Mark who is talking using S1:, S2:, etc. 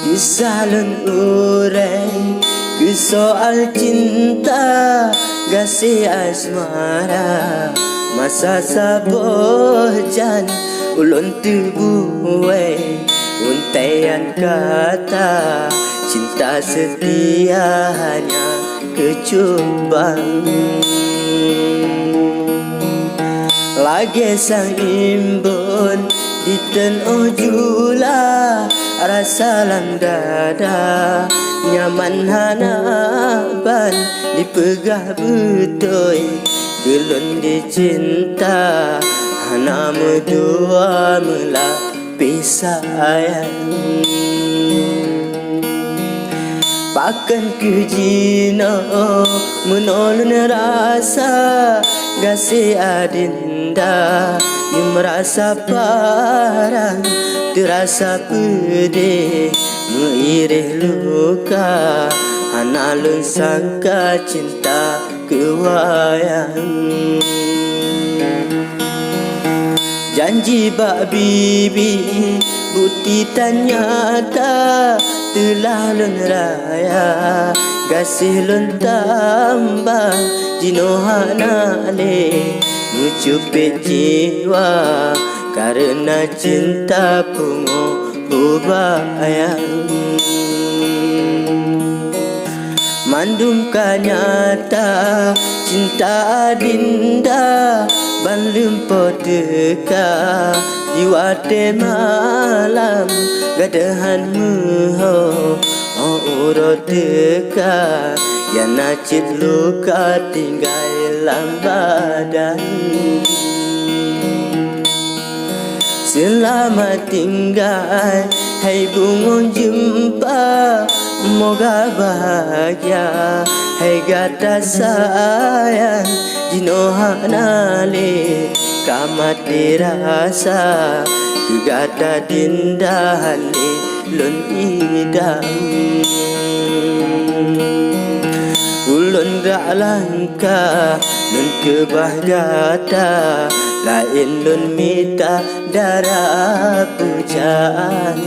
S1: Kisah lun urang ke soal cinta gasih asmara masa sabojan ulun terbuai untaian kata cinta setia hanya kecubang lagi sang imbun di ten ojula rasa lang dada nyaman hanaban dipegah betul gelun dicinta hana medua melapis sayang pakan kejina menolong rasa gasih adinda yang merasa parang terasa pedih menirih luka hana lun sangka cinta kewayang janji bak bibi bukti ternyata telah lun raya gasih lun tambah jinohana le ngucupit jiwa karena cinta pungo bubayang mandum kanyata cinta adinda ban lempo teka jiwa te malam gadahan muho uro teka yang nacit luka tinggal lambadan selamat tinggal hai bungung jumpa moga bahagia hai gata sayang jinohana le kamat dirasa kegata dindahan le lun idam ulun gak langka lun kebahagiaan lain lun minta darah pujaan